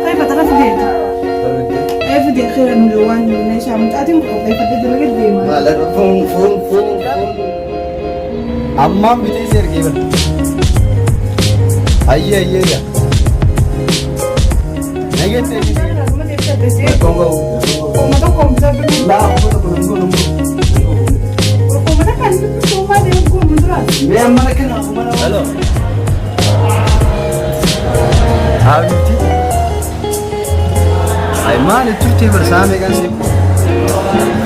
كيف تعرف ديتا؟ كيف دي خير نلوان ليش عم تأتي كيف دي لقيت ديما؟ ما لا فون أمام بتيجي كيف؟ أيه يا نجت كونغو ما تقوم بسبب لا كونغو وما كان بتسوي ما ده يقول مدرس ما أنا كنا هلو هاوتي أي ما نتوتي برسامي كان سيب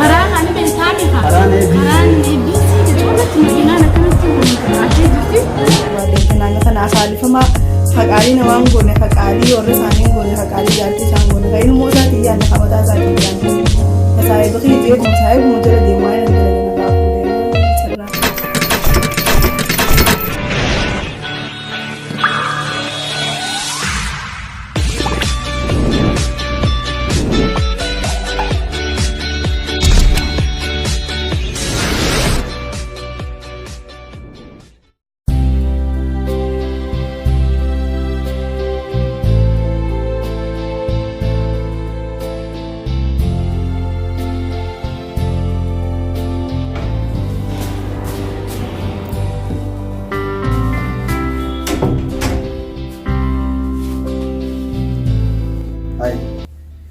قران أنا بنتامي ها قران إيه قران بيسي تجربة مدينة أنا كنت تقول عشان جبتي بعدين كنا أسالي فما فقالي نوام قولنا فقالي ورثاني قولنا فقالي جالتي شان قولنا كأنه موسى تيجي عند خبرة زايد يعني فسايب بقي جيت مسايب مجرد ديوان عندنا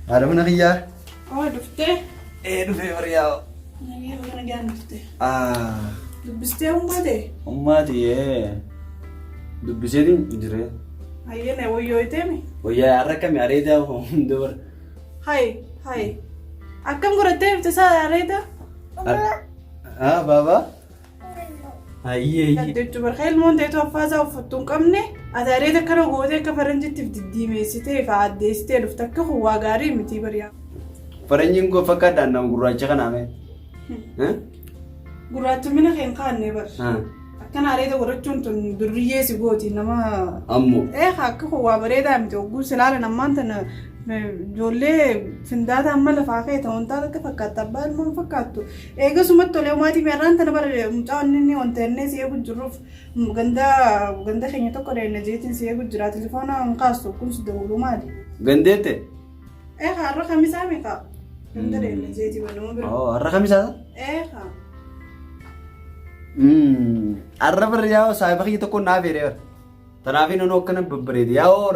هذا من غيا دفتة إيه دفع فرياو أنا جان دفتة دبستي أماتي إيه دبسيدين جري هاي أنا وياي تامي ويا أركم يا ريدا وهم دور هاي أكم قرأتي بتساعد ريدا بابا هاي دكتور برخيل مون ديتو فازا وفتون كمني أتاريدا كانوا جودة كفرنجي تبدي ميسيتي فعديستي لفتك هو غاري متي بريا فرنجين كو فكر أنا مقرأ شكل نامه قرأت من خين كان نبر كان أريد ورجون تون درية سبوتي نما أمو حق هو بريدا متو قول سلالة نمان تنا جولة فندادا أملا فاكي تونتا كفكات تبال ما فكاتو سمت تولي وماتي ميران تنا بر متعنني وانترنت سيابو جروف غندا خيني تقرأ نجيتين سيابو جرا تليفونا انقاصو كل سدولو مالي غندته الرقم سامي كا غندا نجيتي بنو الرقم هذا الربر ياو سايبخي تكون نافير تنافين انو كان ببريد ياو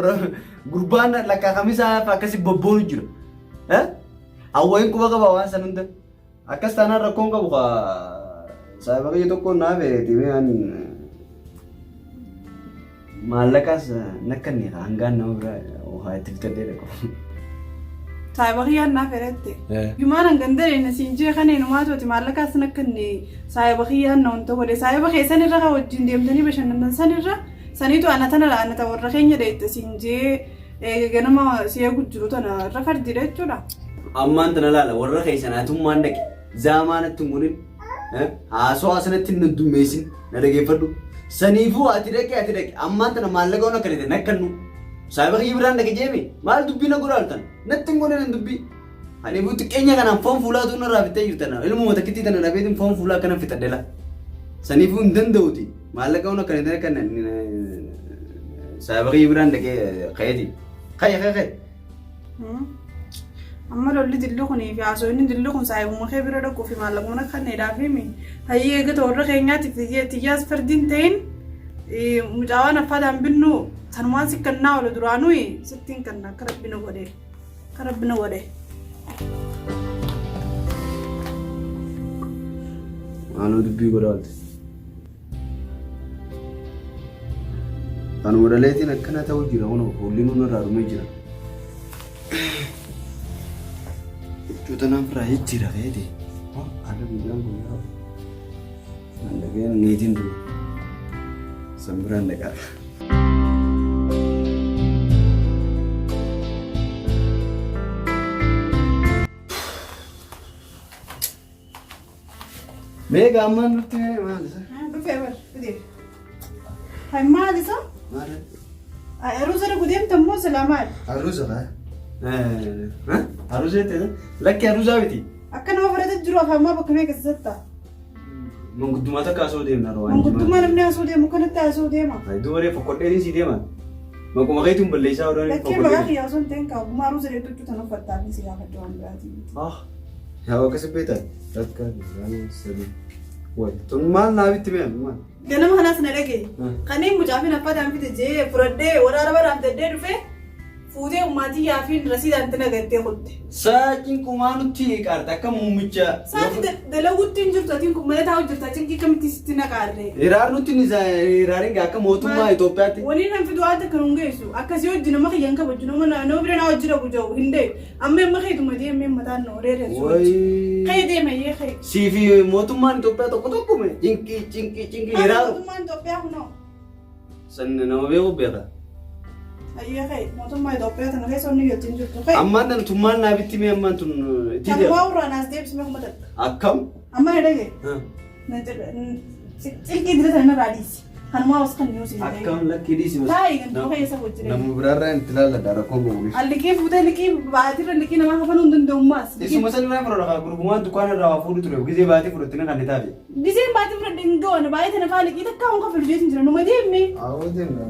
غربان لك خميسه فكسي ببون جرو اوين كو بقى وان سنند اكستانا ركون كو سايبخي تكون نافير تيان مالكاس نكني هانغان نو وهاي تكتديركو سايبخي أنا فرتة يومان عندنا نسينجي خاني نماتو تمالك أصلا كني سايبخي أنا أنتو ولا سايبخي سني رها وجندي أمدني بس أنا سني رها سني تو أنا تنا أنا تورا خيني ريت سينجي جنا ما سيأكل جروت أنا رفر ديرت جورا أما أنت لا ورا خيس أنا توم ما عندك زمان تومورين عاسو أصلا تندو ميسين نرجع فردو سنيفو أترك أما أنت مالك أنا كريت نكنو سايبخي يبران لك جيمي مال دبي نقولالتن نتنقول إن دبي أنا بقول كأني كنا فون فولا دونا رابطة يرتنا إلمو متكتي تنا نبيدين فون فولا كنا في تدلا سنيفون دندوتي مالك أنا كنا كنا سايبخي يبران لك خيدي خي أما لو اللي دلوخني في عصوني دلوخن سايبو ما خبرة ركو في مالك ونا خدنا رافيمي هاي قطع خينات تيجاز فردين تين مجاوانا فادم بنو تنوان سكنا ولا درانوي ستين كنا كربنا وده أنا دبي قرالت أنا ورالتي نكنا توجيره هنا بقولينه نرارو ميجرا جوتنا فراي جيرا هيدي أنا بيجان بيجا عندكين نيجين دو سمبران دكار ميجا أمان رتي ما لسه بفيبر بدي هاي ما لسه ما هاي أروز أنا قديم تمو سلامات أروز هاي أروز إيه لك أروز أبيتي أكن ما فرد الجروف ما بكمل كسرتها من قدوماتك أسود يمنا روان من قدوم أنا مني أسود يم ممكن أنت أسود يم هاي دوري فكرتني سيدي ما Makuma kaitu balleessaa odoo hin Lakkee maqaa kiyyaa osoo hin ta'in qabu maaruu siree tuchuu tan uffattaa fi si gaafadhu waan biraatii. Yaa akka sibbeetan takka lama sadii wayi tun maal naabitti beekan maal. Ganama kanaas na dhagee. Kanneen mucaa fi naffataan fite jee furadhee waraana baraan daddee dhufee fuudhee ummaatii yaafiin rasiidhaan itti nagattee kutte. Saatiin kumaa nutti qaarta akka muummicha. Saati dalaguutti hin jirtu atiin kun mana taa'u jirtu atiin kamitti sitti naqaarree. Hiraar nutti ni hiraariin akka mootummaa Itoophiyaatti. Waliin kan fidu waan akka nun geessu akkasii hojii nama kiyyan kabaju nama bira na hojii dhabu jiru hin deemu amma amma keetuma deemee mataan na odeeressu. Kee deemayee kee. Siifi mootummaan Itoophiyaa tokko mee cinqii hiraar. Mootummaan Itoophiyaa kunoo. Sanni nama beeku beeka. Ayyee kee mootummaa Itoophiyaa tana keessa onni galtiin jirtu kee. Ammaan tan tummaan naabitti mee ammaan tun itti deema. Kan waa uraan as deebisime kuma tatta. Akkam. Amma na dhagee. Cinqii dirata na raadhiisi. Kan maa wasu kan nyuusi. Akkam lakkii dhiisi. Taayi kan tuqa keessa hojjire. Namu biraarraa itti ilaalla rakkoon goguuf. Allikii fuutee likii baatirra likii namaa hafanuu hin danda'ummaas. Isuma san irraa fudhata kaa gurgumaan dukkaana irraa waa fuudhu ture gizee baatii fudhattine kan itaafi. Gizeen baatii fudhadhe hin goone baay'ee tana faa likii takkaa hunka filjeetiin jira numa deemme. Awwa deemna.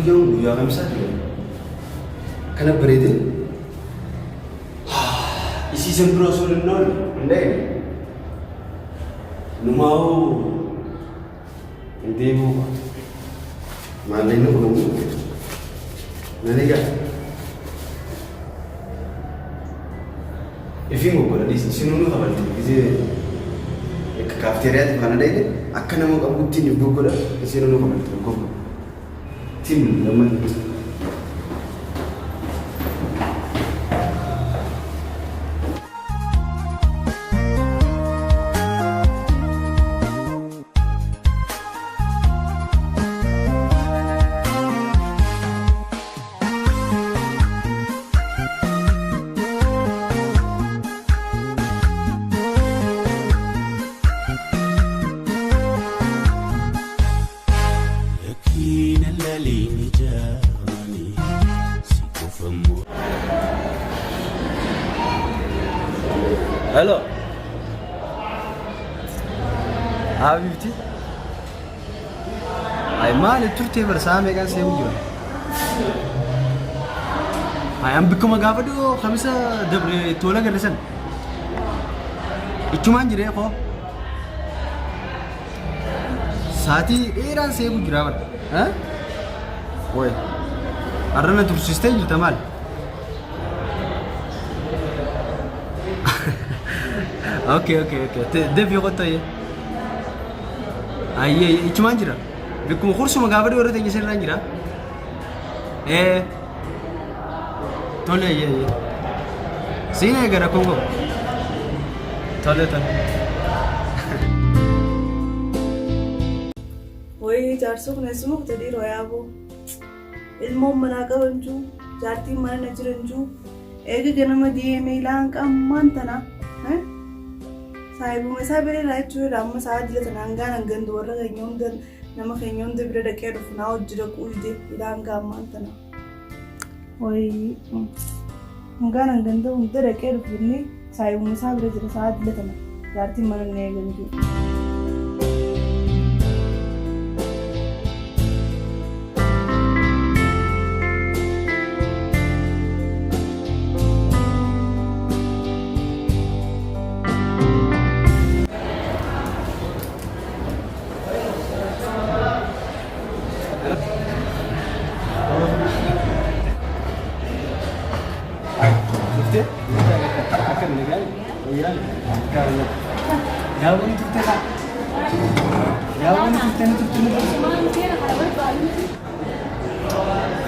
Guyyaa kamsaa ture kana bareedee isiisan bira osoo hin oole hin dhageenye numaa'uu hin deebi'u maalleen kun ammoo nan egaa ifiin goggodhadhiis isin nu qabalte gisee kaafteeriyaatti faana dhageenye akka nama qabutti ni goggodha isin nu qabalte goggodha. Tim teman. Halo. Habibti. Ay maal turte bersama kan saya ujur. Ay ambik magafaa do khamisa dabre tola galesan. Ichuman jire ko. Saati dheeraan saya ujura bar. Ha? Woi. Arrana tursiste jirta maal? Okay. Devi kota ya. Aye, ichuman jira. Bikum khursu magafaa do rete jisen ranjira. Tole ye. Sine gara kongo. Tole. Woi, jaarsu kun esmu tadi royaabo. Ilmoo mana qabanju, jaartii mana na jiranju. Eega ganama deeme ilaan qammaan tana. Saayibu masaa bira jechuudha amma sa'a dila tanaan gaan gandu warra keenyoon nama keenyoon bira dhaqee dhufu naa hojii dhaquu ide ilaan gaammaan tana. Wayii gaan gandu hunda dhaqee dhufu inni saayibu masaa bira jira sa'a dila tana jaartiin mana na eeganju.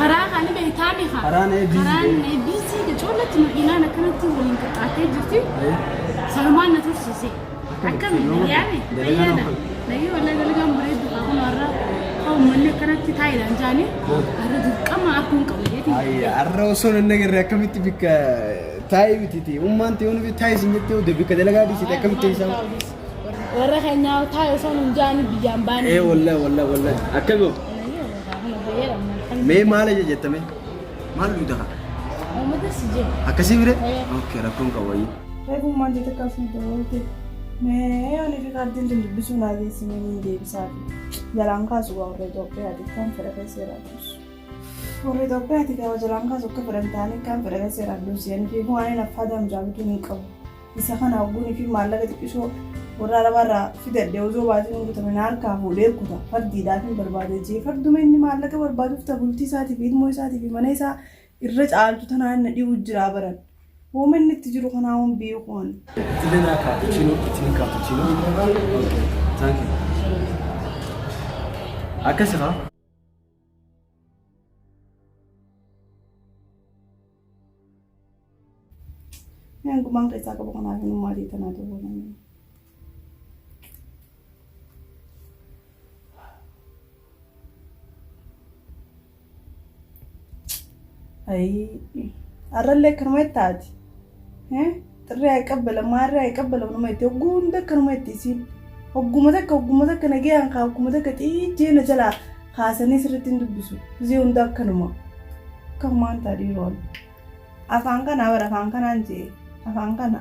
Karaan beektaami haa. Karaan eebbisi jechuudha makiinaan akkanatti waliin qaxxaatee jirti. Salumaan na tursiise. Akkamiin yaame? Fayyada. Lagi walaa galgaan bareedu qabu warra uummanni akkanatti taa'idhaan jaanii har'a dirqama akkuun qabu jeeti. Har'a osoo nan nagarre akkamitti bikka taa'ee bititi uummaan ta'ee hundi taa'ee isin jettee hojii bikka dalagaa dhiisite akkamitti isaa. Warra keenyaa taa'ee osoo nun jaanii biyyaan baane. Wallah. Akkamiin. Mee maal jettame? Maal duuta? Uummata si jedhu. Akkasii bire? Okay, rakkoon qabaayyi. Reefu maal jette akkasuma ta'uuti. Mee ani fi kaartiin tun dubbisuu naa geessine ni deebisaa fi jalaan kaasu waa warra Itoophiyaati kan fedha keesseeratus. Warra Itoophiyaati kan jalaan kaasu akka fedhan ta'anii kan fedha keesseeratus yani fi waan inni affaadhaan jaamtu ni qabu. Isa kana hogguunii fi maallaqa xiqqisoo warra arabarraa fidadhee osoo baatiin guutamanii harkaa fuudhee kuta fardiidhaaf hin barbaade jee farduma inni maallaqa barbaaduuf bultii isaatii fi ilmoo isaatii fi mana isaa irra caaltu tanaan na dhiibu jiraa baran. Womanni itti jiru kanaa waan beeku waan. Itilena cappuccino, itini cappuccino. Okay, thank you. Akkasii haa? Yang kumang kerja ke bukan lagi rumah di tanah tu pun. Ay, aralek kerumah tadi. Terus kabel, marah kabel, nama itu gunda kerumah itu sih. Ogumada ke negeri angka ogumada ke ti na jala khasani seratin tu bisu. Zee unda kerumah. Kaman tadi ron. Afan kan awal afan kan anje. Afaan kana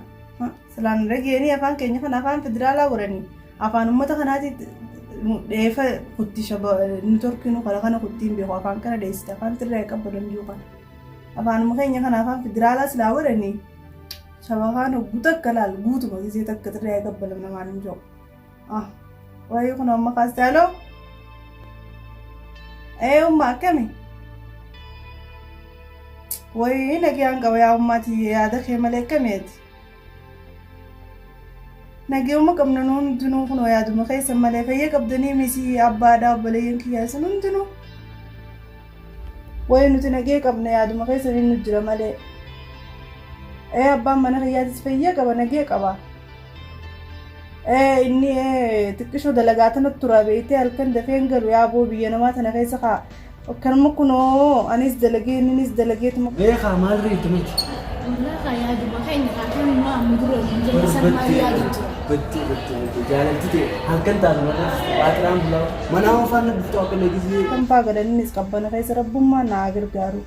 selan regeni afaan keenya kan afaan federaalaa godhani afaan ummata kanaati dheefa kutti shaba nitorkinu kana kuttiin beeku afaan kana deessite afaan tirraa qabbadan jiru kana afaan keenya kan afaan federaalaa silaa godhani shaba afaan guutuu akka laal guutuma gisee takka tirraa qabbadan namaan hin jiru waayee kun amma kaastaaloo umma akkami Woi nagi ang gawaya umati ada kemale kamet. Nagi umma kamna nun dunu kuno ya duma kai samale kai kabdani misi abba da balayin kiya sunun dunu. Woi nuti nagi kabna ya duma kai sanin nujra male. Abba mana kai ya disfayya kaba nagi kaba. Inni tikisho dalagatan turabe ite alkan dafen garu ya bo biya namata na kai saka Karma kuno anis dalage ninis dalage tu mak. Kamal ri tu mak. Enggak kayak di makanya kan mau ambil jadi sama dia gitu. Betul. Jalan tu deh. Angkat tahu mana? Patram belau. Mana awak nak betul apa lagi sih? Tanpa ada ninis kapan kai serabum mana agar garu.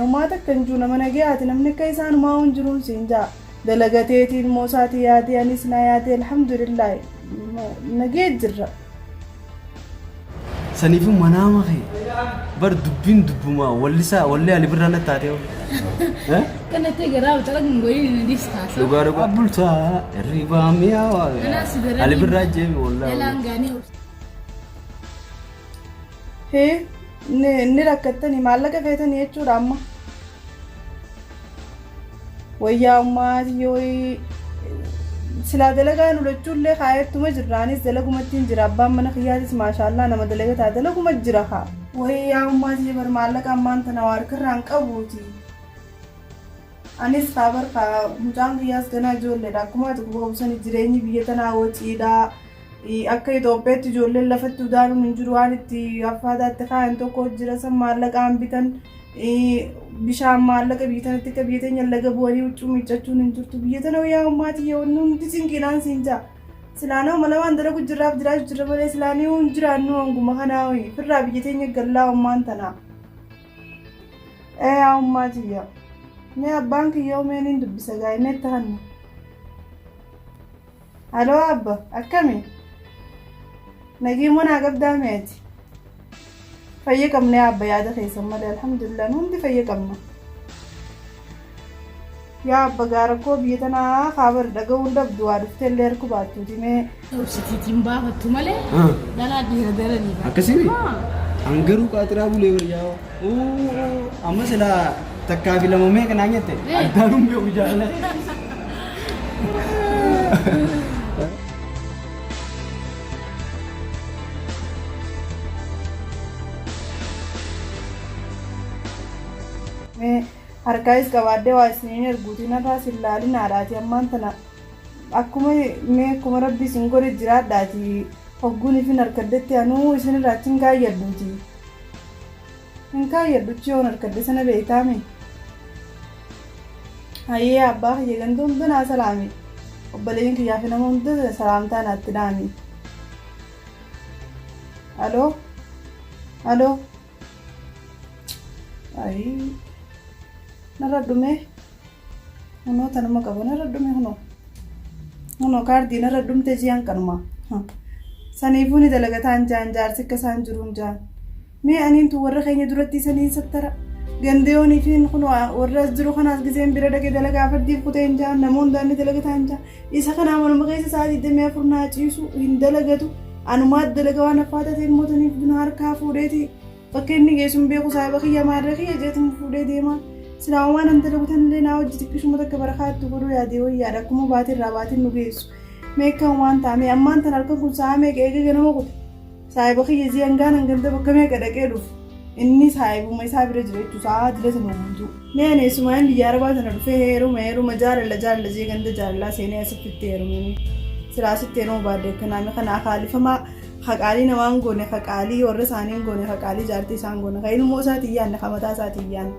Umata kanjuna mana gaya ati namne kai san mau unjurun sinja. Dalagate ti mosati ati anis na ati alhamdulillah. Nage jirra. Sanifu mana makai? Bar dubbin dubbuma walli ali birana taateo. Kan nanti gerau terus nggoyin di stasiun. Lugar abulsa riba miawa. Ali birraje walla. Elanggani. Ni rakkatani maallaqa feetanii jechuudha amma. Wayyaa ummaati yoo silaa dalagaan ulachuullee kaayettuma jirraanis dalagumatti hin jira abbaan mana kiyyaatis maashaallah nama dalagataa dalaguma jira haa. Wayyaa ummaati bar maallaqa ammaan tana waarkirraan qabuuti. Anis kaabar mucaan kiyyaas ganaa ijoolleedha akkuma ati kubbabsan jireenyi biyya tanaa wociidha. Akka Itoophiyaatti ijoolleen lafatti udaanuun hin jiru waan itti affaataatti kaayan tokko jira san maallaqaan bitan bishaan maallaqa biyya tanatti akka biyya teenya laga bu'anii huccuu miiccachuun hin jirtu biyya tana wayyaa ummaatii yoo nuti sinqiidhaan siin jaa silaanoo mana waan dalagu jirraaf jiraachuu jirra malee silaanii hin jiraannu hanguma kanaa firraa biyya teenya gallaa ummaan tanaa. Ummaatii yaa mee abbaan kiyyoo meen hin dubbisa gaa'innetti hanna. Aloo abba akkami? Nagii mana gabdaa meeti? Fayya qabnee abba yaada keessan malee alhamdulillah hundi fayya qabna. Yaa abba gaara koo biyya tanaa kaabar dhaga'uun dhabdu waa dhuftee illee harku baattuuti mee. Obsitiitiin baafattu malee dhalaa dhiira daranii. Akkasii hangaruu qaatiraa bulee wayyaa amma silaa takkaa fi lama mee kanaa nyette addaanuun beeku jaalala. Harkais gabaadde waa isiniin erguutiin irraa sillaalin haadhaati ammaan tana akkuma mee kuma rabbi isin godhe jiraadhaati hogguun ifin harkaddetti anuu isin irraa achi hin kaayyadduuti. Hin kaayyadduchi yoon harkadde sana beektaame. Hayyee abbaa kiyya ganda hunda naa salaame. Obboleeyyin kiyyaa fi nama hunda salaamtaa naatti dhaame. Aloo? Aloo. Ayi. Narra dhume. Hunoo tanuma qabu narra dhume hunoo. Hunoo kaardii narra dhumte jiyaan kanuma. Saniifuu ni dalagataan jaan jaarsi akka isaan jiruun jaan. Mee aniin tu warra keenya duratti saniin sattara. Gandeyoonii fi warra as jiru kanaas giseen bira dhaqee dalagaa fardiif kuteen jaan namoonni daandii dalagataan jaan. Isa kanaa manuma keessa sa'aatii 24 naa ciisu hin dalagatu. Anumaat dalagaa waan affaatateen mootaniif duna harkaa fuudheeti. Bakka inni geessuun beeku saayiba kiyya maarra kiyya jeetiin fuudhee deemaa. Silaa waan an dalagutan illee naa hojii xiqqishuma takka barakaattu godhuu yaadee wayyaadha akkuma baatirraa baatiin nu geessu. Meeqaan waan taa'ame ammaan tan halkan kun sa'a meeqa eega ganama kute. Saayiba kiyya ji'an gaanan ganda bakka meeqa dhaqee dhufu. Inni saayibuma isaa bira jira jechuun sa'a dila sana guutuu. Mee aneessumaan biyya arabaa sana dhufee heeruma jaalala jee ganda jaalalaa seenee asitti heerumanii. Silaa asitti heeruma baadhee kanaame kana akaalifamaa haqaalii namaan goone haqaalii warra isaanii goone haqaalii jaartii isaan goone kan ilmoo isaatii yaanne kan mataa isaatii yaanne.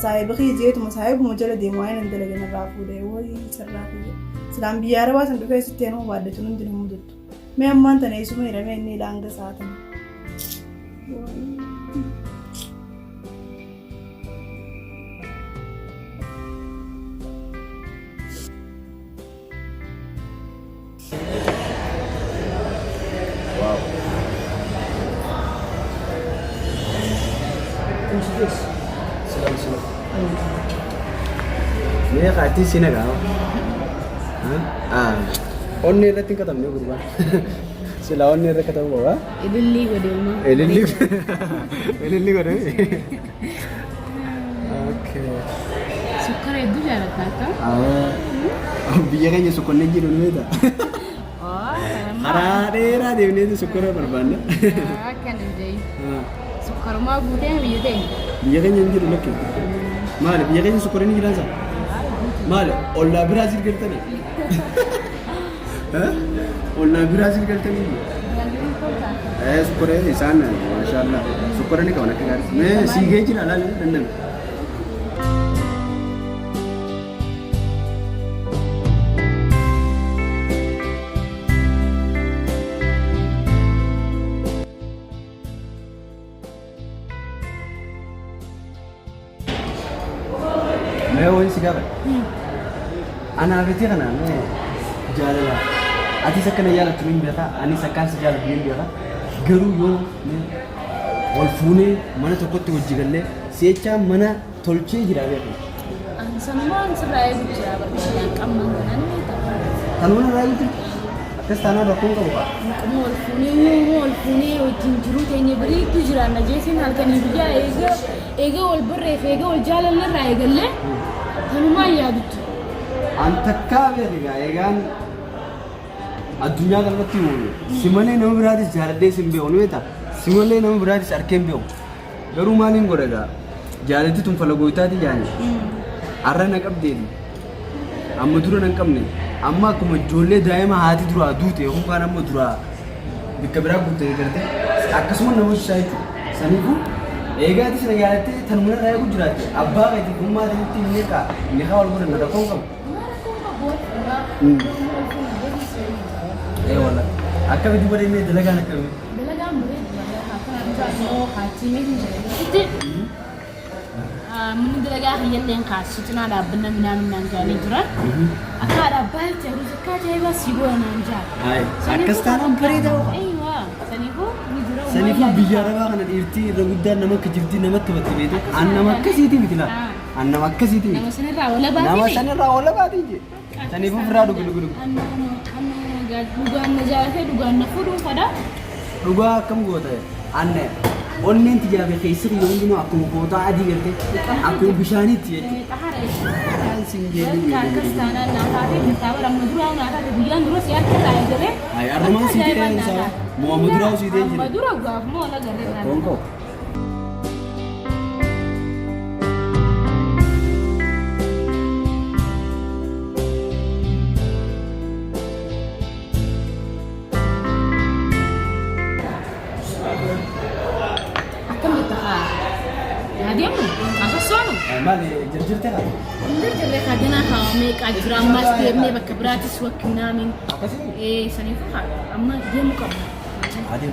Saayiba kiyya jeetuma saayibuma jala deemu waan hin dalagan irraa fuudhee wayii sarraa kiyya. Silaan biyya arabaa sana dhufee asitti heeruma baadheetu hundi nama mudatu. Mee ammaan tana eessuma hiramee inni ilaanga saatama. Ini kati sini kau. Onni rating kata mana guru? Sila onni rating kata mana? Elili gede mah. Elili gede. Okay. Sukar itu jalan kata. Biar kan je sukar ni jiru ni dah. Oh, Harade ni tu sukar berbanda. Kan jadi. Sukar mah budaya biar deh. Biar kan je jiru lagi. Mal, biar kan sukar ni jiran sah. Mal, Allah Brazil kerja ni. Allah Brazil kerja ni. Sukar ni sana, mashallah. Sukar ni kau nak kerja. मैं सीखे जी ना लाल लंदन. मैं वही सीखा है। Anak betul kan? मैं jalan. Ati sekarang jalan tuning berata, ani sekarang sejalan begini berata. Garu yo, walfune mana tu kote ujigalle, secha mana tolce jirabe. Ansaman serai jirabe, yang kamang kanan ni tak. Tanuna rai tu, atas tanah rakun kau apa? Kamu walfune, ujung juru tanya beri tu jirana, jadi hal kan ibu dia ega walberre, ega waljalan le rai galle. Tanuma ya betul. Antakka beriga, egan adunya kan mati ulu. Simane nama berarti jalan simbe ulu itu. Simane nama berarti sarkem beo. Garu maling gorega. Jalan itu tum follow goita di jalan. Arra nak update. Amma dulu nak kamne. Amma aku menjual daya mah hati dulu adu te. Aku kan amma dulu. Dikabrak buat kerja. Aku semua nama saya itu. Saniku. Ega itu senang jalan te. Thanumna raya aku jual te. Abba itu kumma itu timnya ka. Nikah orang boleh nak kau kam. Wala. Akka bidu bari me dalaga nak kami. Dalaga beri dalaga. Aku nak hati me jadi. Mungkin dalaga yang lain khas. Itu nada benar jadi jurat. Akka ada banyak harus akka jadi siapa nanja. Hai. Akka sekarang beri dah. Iya. Sanifu bicara kan irti ragudan nama kejirti nama tebat itu. An nama kesiti betul lah. An nama kesiti. Nama sana rawala bati. Nama sana rawala bati je. Sanifu beradu gulu. Dugaan najasa dugaan nafuru pada Duga kamu gua tahu aneh online tiga bekai seri yang dulu aku mau tahu adi kerja aku bisani tiada kan kestana nafari bertawa orang Madura nafar bulan terus ya kita aja deh ay arman sih dia yang salah mau Madura sih dia Madura gua mau lah gak kongko Mali jujur tak? Jujur kadang aku make ajuran mas dia ni pakai gratis waktu namin. Apa sih? Sanifu amma dia muka. Ada.